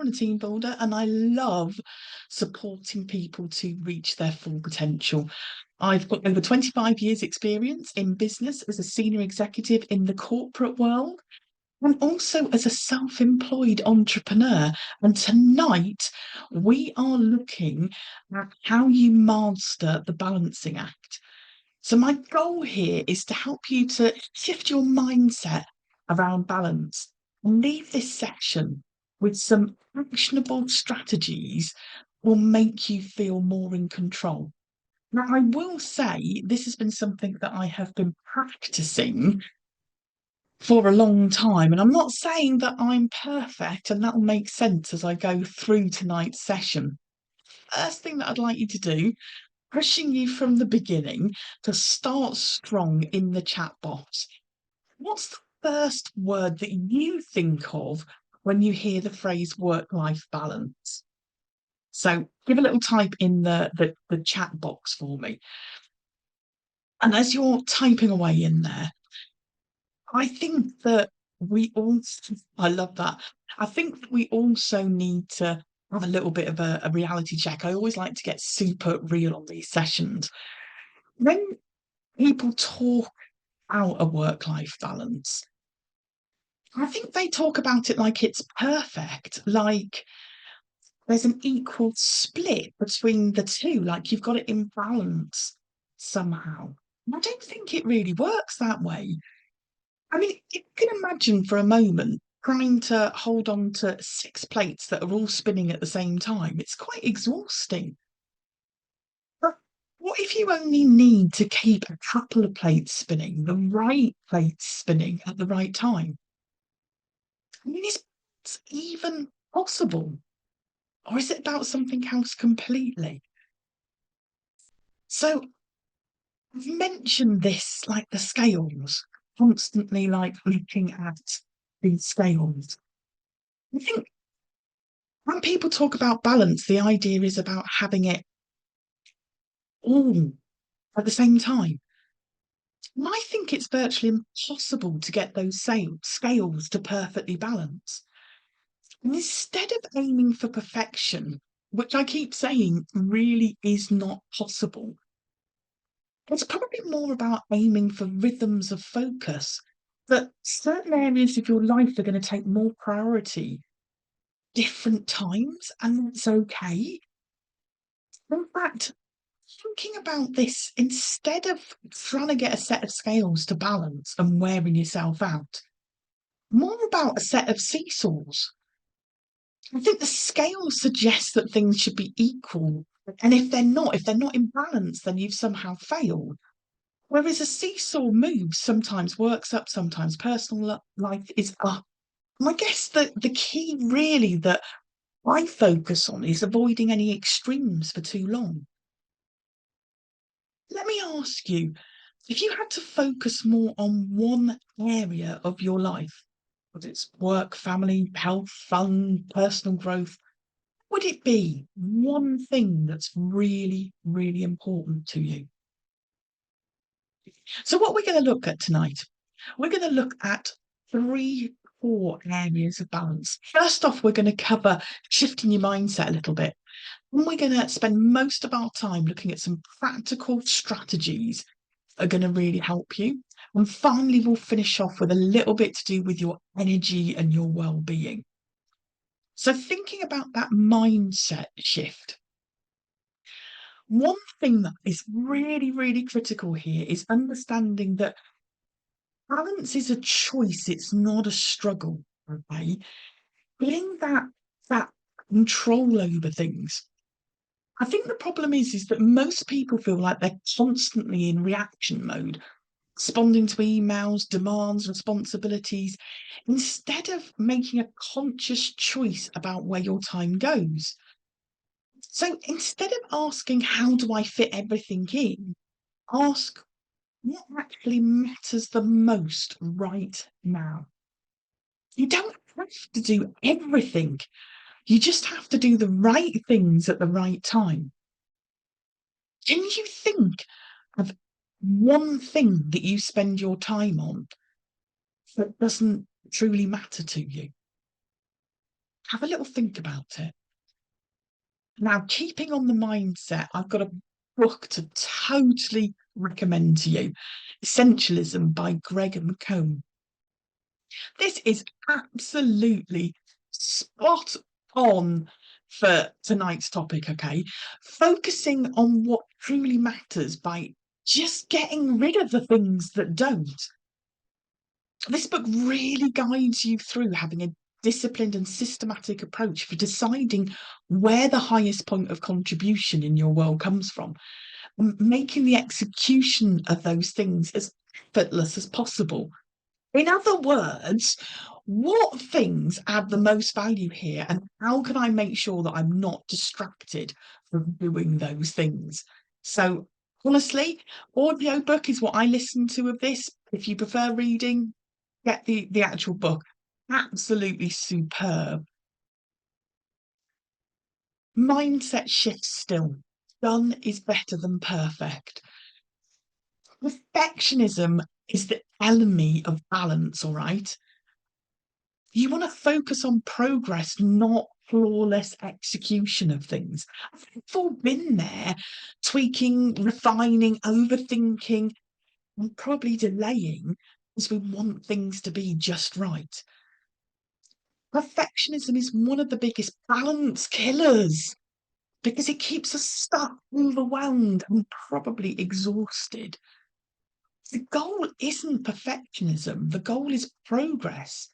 I'm a team builder and I love supporting people to reach their full potential. I've got over 25 years experience in business as a senior executive in the corporate world and also as a self-employed entrepreneur. And tonight we are looking at how you master the balancing act. So my goal here is to help you to shift your mindset around balance and leave this session with some actionable strategies will make you feel more in control. Now, I will say this has been something that I have been practicing for a long time, and I'm not saying that I'm perfect, and that'll make sense as I go through tonight's session. First thing that I'd like you to do, pushing you from the beginning to start strong in the chat box. What's the first word that you think of when you hear the phrase work-life balance? So give a little type in the chat box for me. And as you're typing away in there, I think that we also, I love that. I think that we also need to have a little bit of a reality check. I always like to get super real on these sessions. When people talk out a work-life balance, I think they talk about it like it's perfect, like there's an equal split between the two, like you've got it in balance somehow. I don't think it really works that way. I mean, you can imagine for a moment trying to hold on to 6 plates that are all spinning at the same time. It's quite exhausting. But what if you only need to keep a couple of plates spinning, the right plates spinning at the right time? I mean, is it even possible? Or is it about something else completely? So I've mentioned this, like the scales, constantly like looking at these scales. I think when people talk about balance, the idea is about having it all at the same time. And I think it's virtually impossible to get those same scales to perfectly balance. And instead of aiming for perfection, which I keep saying really is not possible, it's probably more about aiming for rhythms of focus. That certain areas of your life are going to take more priority different times, and that's okay. In fact, thinking about this, instead of trying to get a set of scales to balance and wearing yourself out, more about a set of seesaws. I think the scales suggest that things should be equal. And if they're not in balance, then you've somehow failed. Whereas a seesaw moves, sometimes works up, sometimes personal life is up. And I guess the key really that I focus on is avoiding any extremes for too long. Let me ask you, if you had to focus more on one area of your life, whether it's work, family, health, fun, personal growth, would it be one thing that's really, really important to you? So what we're going to look at tonight, we're going to look at 3 core areas of balance. First off, we're going to cover shifting your mindset a little bit. And we're going to spend most of our time looking at some practical strategies that are going to really help you. And finally, we'll finish off with a little bit to do with your energy and your well-being. So thinking about that mindset shift, one thing that is really, really critical here is understanding that balance is a choice, it's not a struggle. Okay. Getting that control over things. I think the problem is that most people feel like they're constantly in reaction mode, responding to emails, demands, responsibilities, instead of making a conscious choice about where your time goes. So instead of asking, how do I fit everything in? Ask, what actually matters the most right now? You don't have to do everything. You just have to do the right things at the right time. Can you think of one thing that you spend your time on that doesn't truly matter to you? Have a little think about it. Now, keeping on the mindset, I've got a book to totally recommend to you. Essentialism by Greg McComb. This is absolutely spot on for tonight's topic, okay? Focusing on what truly matters by just getting rid of the things that don't. This book really guides you through having a disciplined and systematic approach for deciding where the highest point of contribution in your world comes from, making the execution of those things as effortless as possible. In other words, what things add the most value here, and how can I make sure that I'm not distracted from doing those things? So, honestly, audiobook is what I listen to of this. If you prefer reading, get the actual book. Absolutely superb. Mindset shift still. Done is better than perfect. Perfectionism is the enemy of balance, all right? You want to focus on progress, not flawless execution of things. We've all been there, tweaking, refining, overthinking, and probably delaying because we want things to be just right. Perfectionism is one of the biggest balance killers because it keeps us stuck, overwhelmed, and probably exhausted. The goal isn't perfectionism, the goal is progress.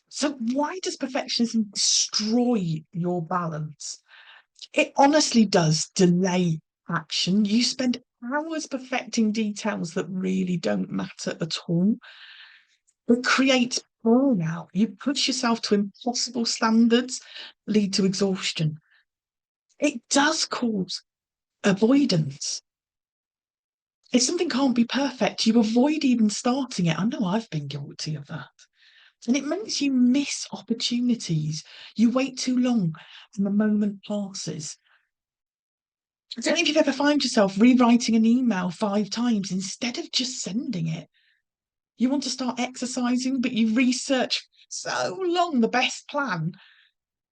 So, why does perfectionism destroy your balance? It honestly does delay action. You spend hours perfecting details that really don't matter at all. It creates burnout. You push yourself to impossible standards, lead to exhaustion. It does cause avoidance. If something can't be perfect, you avoid even starting it. I know I've been guilty of that. And it makes you miss opportunities. You wait too long and the moment passes. I don't know if you've ever found yourself rewriting an email 5 times instead of just sending it. You want to start exercising, but you research so long the best plan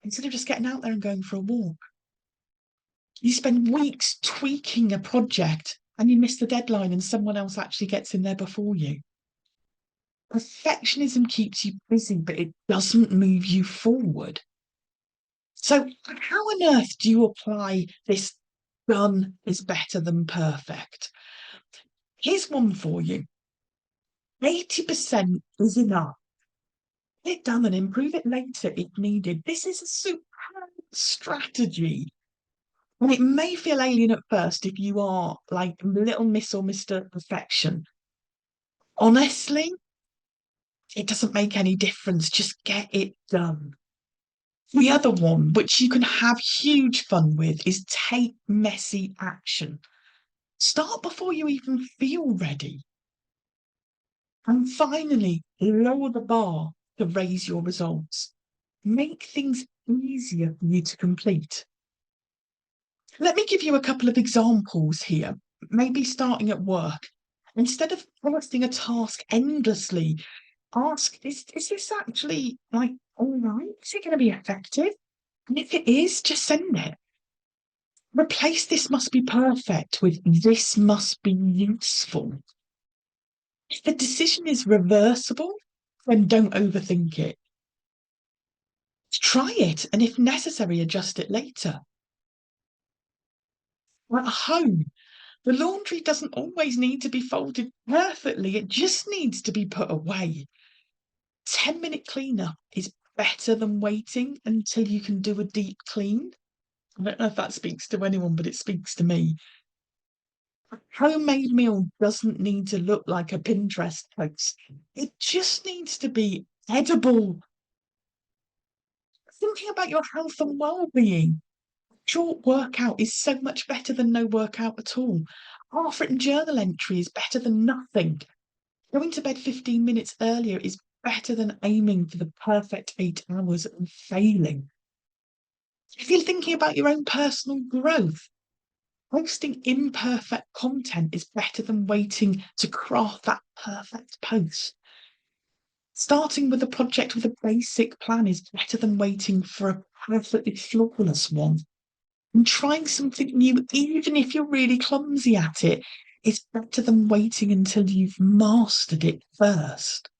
instead of just getting out there and going for a walk. You spend weeks tweaking a project and you miss the deadline and someone else actually gets in there before you. Perfectionism keeps you busy, but it doesn't move you forward. So, how on earth do you apply this done is better than perfect? Here's one for you. 80% is enough. Get it done and improve it later if needed. This is a superb strategy. And it may feel alien at first if you are like little Miss or Mr. Perfection. Honestly, it doesn't make any difference. Just get it done. The other one, which you can have huge fun with, is take messy action. Start before you even feel ready. And finally, lower the bar to raise your results. Make things easier for you to complete. Let me give you a couple of examples here, maybe starting at work. Instead of forcing a task endlessly, ask, is this actually like all right? Is it going to be effective? And if it is, just send it. Replace this must be perfect with this must be useful. If the decision is reversible, then don't overthink it. Try it, and if necessary, adjust it later. At home, the laundry doesn't always need to be folded perfectly, it just needs to be put away. 10-minute cleanup is better than waiting until you can do a deep clean. I don't know if that speaks to anyone, but it speaks to me. A homemade meal doesn't need to look like a Pinterest post. It just needs to be edible. Thinking about your health and well-being. Short workout is so much better than no workout at all. Half-written journal entry is better than nothing. Going to bed 15 minutes earlier is better than aiming for the perfect 8 hours and failing. If you're thinking about your own personal growth, posting imperfect content is better than waiting to craft that perfect post. Starting with a project with a basic plan is better than waiting for a perfectly flawless one. And trying something new, even if you're really clumsy at it, is better than waiting until you've mastered it first.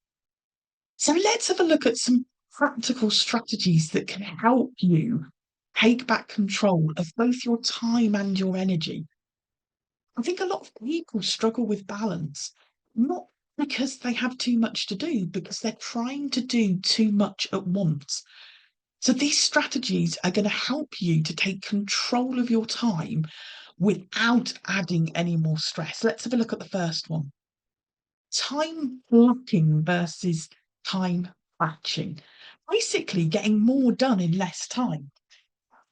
So let's have a look at some practical strategies that can help you take back control of both your time and your energy. I think a lot of people struggle with balance, not because they have too much to do, because they're trying to do too much at once. So these strategies are going to help you to take control of your time without adding any more stress. Let's have a look at the first one. Time blocking versus time batching. Basically, getting more done in less time.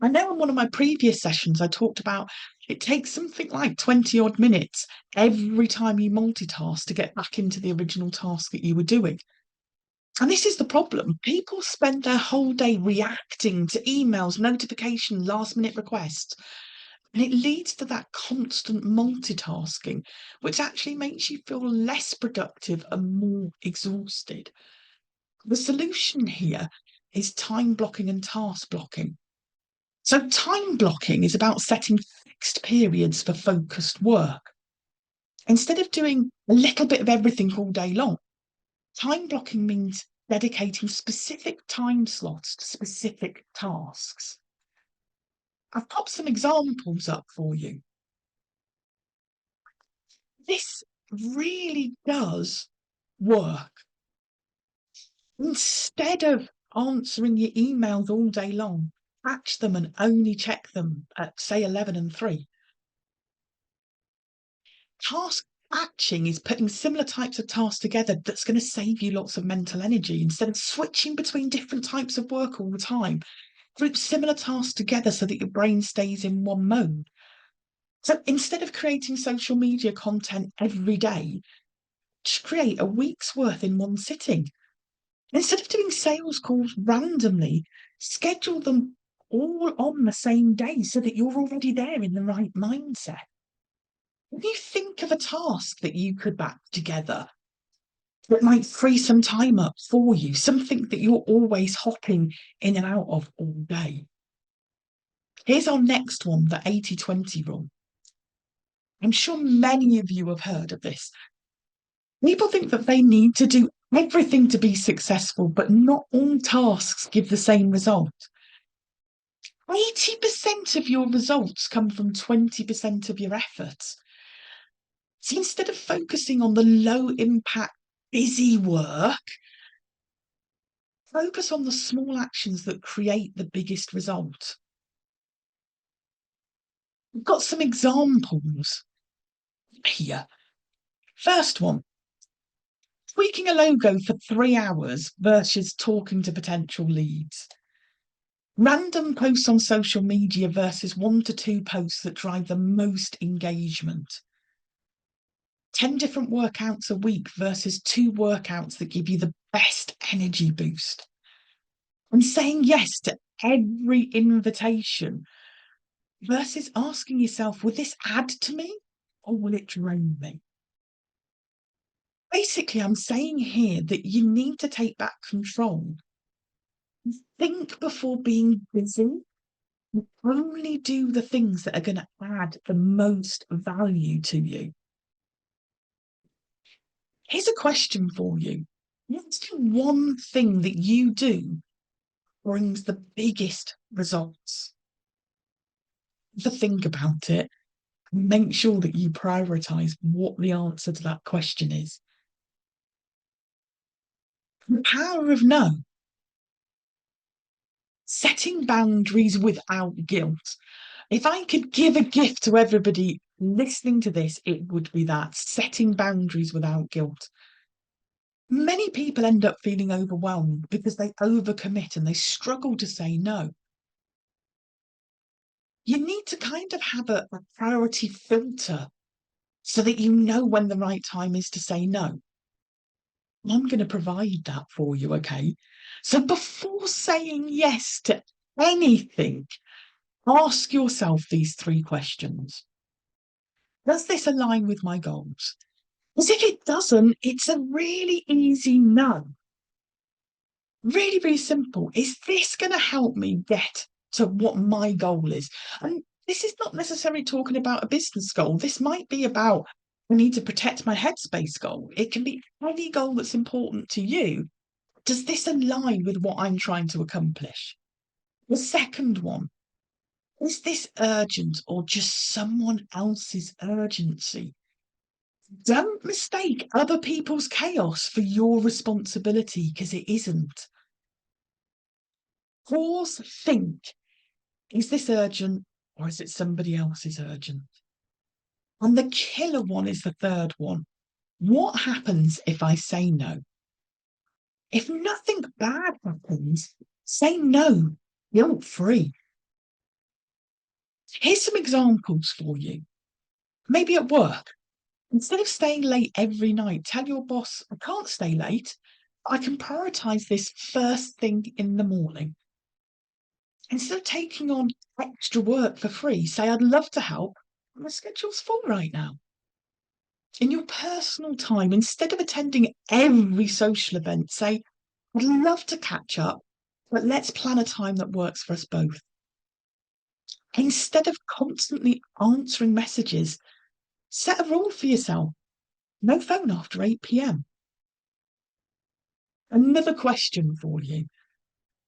I know in one of my previous sessions, I talked about it takes something like 20 odd minutes every time you multitask to get back into the original task that you were doing. And this is the problem. People spend their whole day reacting to emails, notifications, last minute requests. And it leads to that constant multitasking, which actually makes you feel less productive and more exhausted. The solution here is time blocking and task blocking. So, time blocking is about setting fixed periods for focused work. Instead of doing a little bit of everything all day long, time blocking means dedicating specific time slots to specific tasks. I've popped some examples up for you. This really does work. Instead of answering your emails all day long, batch them and only check them at, say, 11 and 3. Task batching is putting similar types of tasks together that's going to save you lots of mental energy. Instead of switching between different types of work all the time, group similar tasks together so that your brain stays in one mode. So instead of creating social media content every day, just create a week's worth in one sitting. Instead of doing sales calls randomly, schedule them all on the same day so that you're already there in the right mindset. If you think of a task that you could back together that might free some time up for you, something that you're always hopping in and out of all day. Here's our next one, the 80-20 rule. I'm sure many of you have heard of this. People think that they need to do everything to be successful, but not all tasks give the same result. 80% of your results come from 20% of your efforts. So instead of focusing on the low impact, busy work, focus on the small actions that create the biggest result. We've got some examples here. First one, tweaking a logo for 3 hours versus talking to potential leads. Random posts on social media versus 1 to 2 posts that drive the most engagement. 10 different workouts a week versus 2 workouts that give you the best energy boost. And saying yes to every invitation versus asking yourself, will this add to me or will it drain me? Basically, I'm saying here that you need to take back control. Think before being busy. Only do the things that are going to add the most value to you. Here's a question for you. What's the one thing that you do brings the biggest results? Think about it. Make sure that you prioritize what the answer to that question is. The power of no. Setting boundaries without guilt. If I could give a gift to everybody listening to this, it would be that, setting boundaries without guilt. Many people end up feeling overwhelmed because they overcommit and they struggle to say no. You need to kind of have a priority filter so that you know when the right time is to say no. I'm going to provide that for you, okay? So before saying yes to anything, ask yourself these 3 questions. Does this align with my goals? Because if it doesn't, it's a really easy no. Really, really simple. Is this going to help me get to what my goal is? And this is not necessarily talking about a business goal. This might be about I need to protect my headspace goal. It can be any goal that's important to you. Does this align with what I'm trying to accomplish? The second one, is this urgent or just someone else's urgency? Don't mistake other people's chaos for your responsibility because it isn't. Pause, think. Is this urgent or is it somebody else's urgent? And the killer one is the third one. What happens if I say no? If nothing bad happens, say no. Guilt free. Here's some examples for you. Maybe at work, instead of staying late every night, tell your boss, I can't stay late. I can prioritize this first thing in the morning. Instead of taking on extra work for free, say, I'd love to help. My schedule's full right now. In your personal time, instead of attending every social event, say, I'd love to catch up, but let's plan a time that works for us both. Instead of constantly answering messages, set a rule for yourself. No phone after 8 p.m. Another question for you.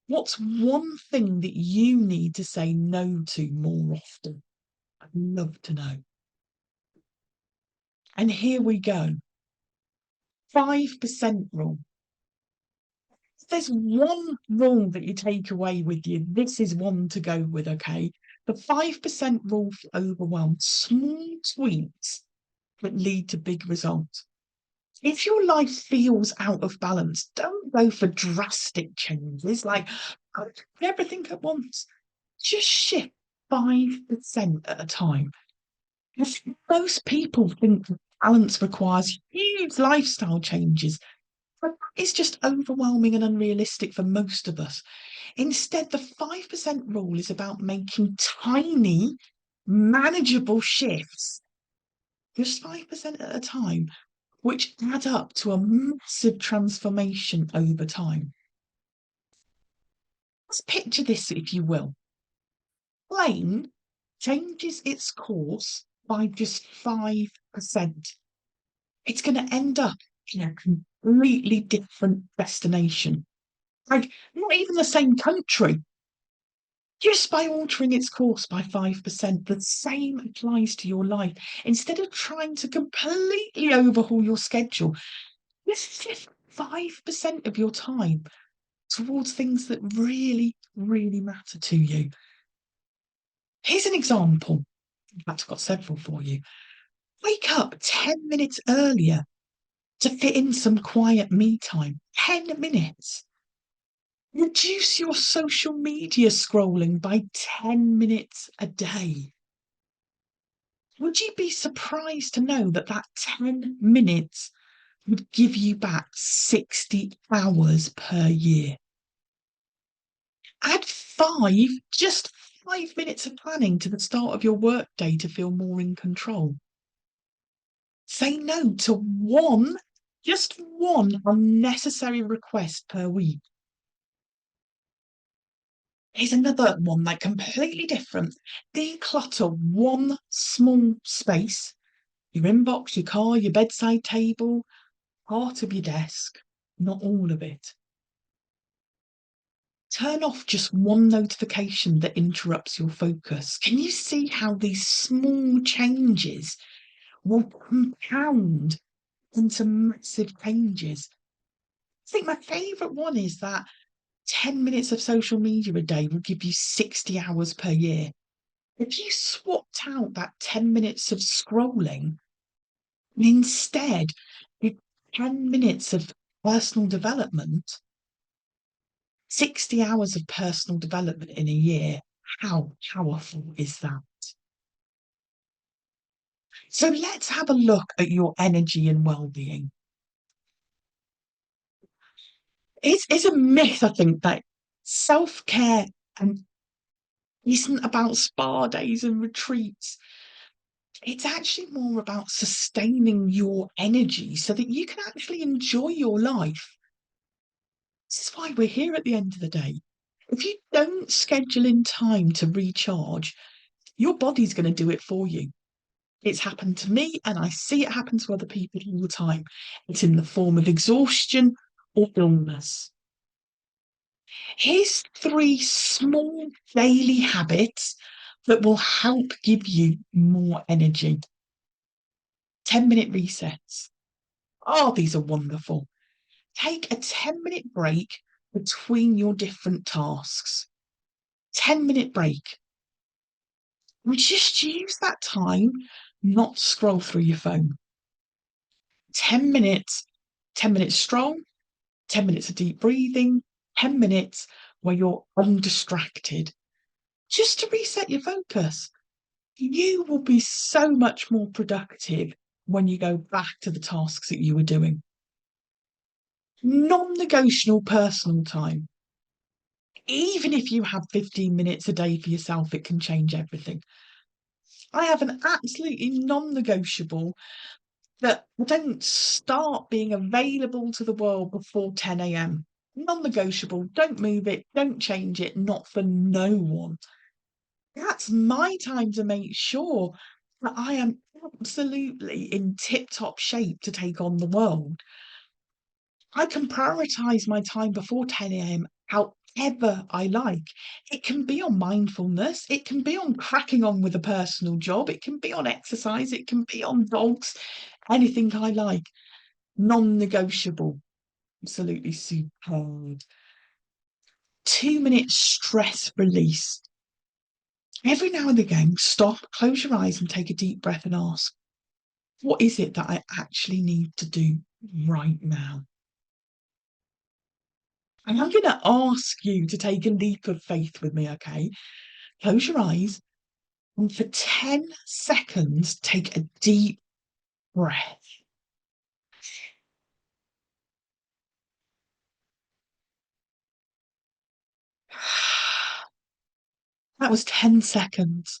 What's one thing that you need to say no to more often? I'd love to know. And here we go. 5% rule. If there's one rule that you take away with you, this is one to go with, okay? The 5% rule for overwhelm. Small tweaks that lead to big results. If your life feels out of balance, don't go for drastic changes like everything at once. Just shift 5% at a time. If most people think balance requires huge lifestyle changes, but it's just overwhelming and unrealistic for most of us. Instead, the 5% rule is about making tiny, manageable shifts, just 5% at a time, which add up to a massive transformation over time. Let's picture this, if you will. Plane changes its course by just 5%. It's going to end up in a completely different destination. Like, not even the same country. Just by altering its course by 5%, the same applies to your life. Instead of trying to completely overhaul your schedule, just shift 5% of your time towards things that really, really matter to you. Here's an example. In fact, I've got several for you. Wake up 10 minutes earlier to fit in some quiet me time. 10 minutes. Reduce your social media scrolling by 10 minutes a day. Would you be surprised to know that 10 minutes would give you back 60 hours per year? Add just 5 minutes of planning to the start of your workday to feel more in control. Say no to just one unnecessary request per week. Here's another one, like completely different. Declutter one small space, your inbox, your car, your bedside table, part of your desk, not all of it. Turn off just one notification that interrupts your focus. Can you see how these small changes will compound into massive changes? I think my favourite one is that 10 minutes of social media a day will give you 60 hours per year. If you swapped out that 10 minutes of scrolling and instead did 10 minutes of personal development, 60 hours of personal development in a year, how powerful is that? So let's have a look at your energy and well-being. It's a myth, I think, that self-care and isn't about spa days and retreats. It's actually more about sustaining your energy so that you can actually enjoy your life. This is why we're here at the end of the day. If you don't schedule in time to recharge, your body's going to do it for you. It's happened to me, and I see it happen to other people all the time. It's in the form of exhaustion or illness. Here's three small daily habits that will help give you more energy. 10-minute resets. Oh, these are wonderful. Take a 10-minute break between your different tasks. 10-minute break. And just use that time not to scroll through your phone. 10 minutes, 10 minutes stroll, 10 minutes of deep breathing, 10 minutes where you're undistracted, just to reset your focus. You will be so much more productive when you go back to the tasks that you were doing. Non-negotiable personal time. Even if you have 15 minutes a day for yourself, it can change everything. I have an absolutely non-negotiable that I don't start being available to the world before 10 a.m. Non-negotiable. Don't move it. Don't change it. Not for no one. That's my time to make sure that I am absolutely in tip-top shape to take on the world. I can prioritize my time before 10 a.m. however I like. It can be on mindfulness, it can be on cracking on with a personal job, it can be on exercise, it can be on dogs, anything I like. Non-negotiable. Absolutely superb. 2-minute stress release. Every now and again, stop, close your eyes, and take a deep breath and ask, what is it that I actually need to do right now? And I'm going to ask you to take a leap of faith with me, okay? Close your eyes and for 10 seconds, take a deep breath. That was 10 seconds.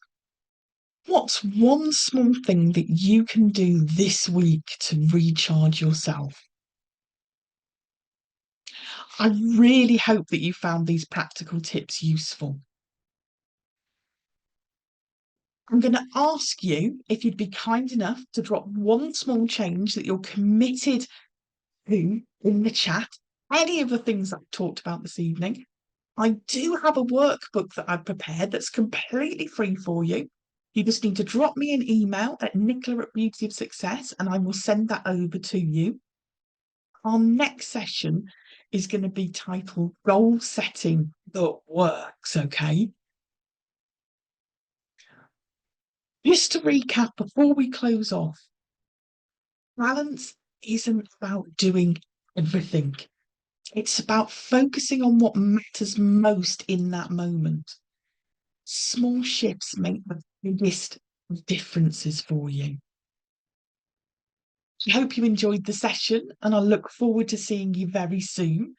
What's one small thing that you can do this week to recharge yourself? I really hope that you found these practical tips useful. I'm going to ask you if you'd be kind enough to drop one small change that you're committed to in the chat. Any of the things I've talked about this evening. I do have a workbook that I've prepared that's completely free for you. You just need to drop me an email at Nichola at Beauty of Success and I will send that over to you. Our next session is going to be titled Goal Setting That Works, okay? Just to recap before we close off, balance isn't about doing everything. It's about focusing on what matters most in that moment. Small shifts make the biggest differences for you. I hope you enjoyed the session and I look forward to seeing you very soon.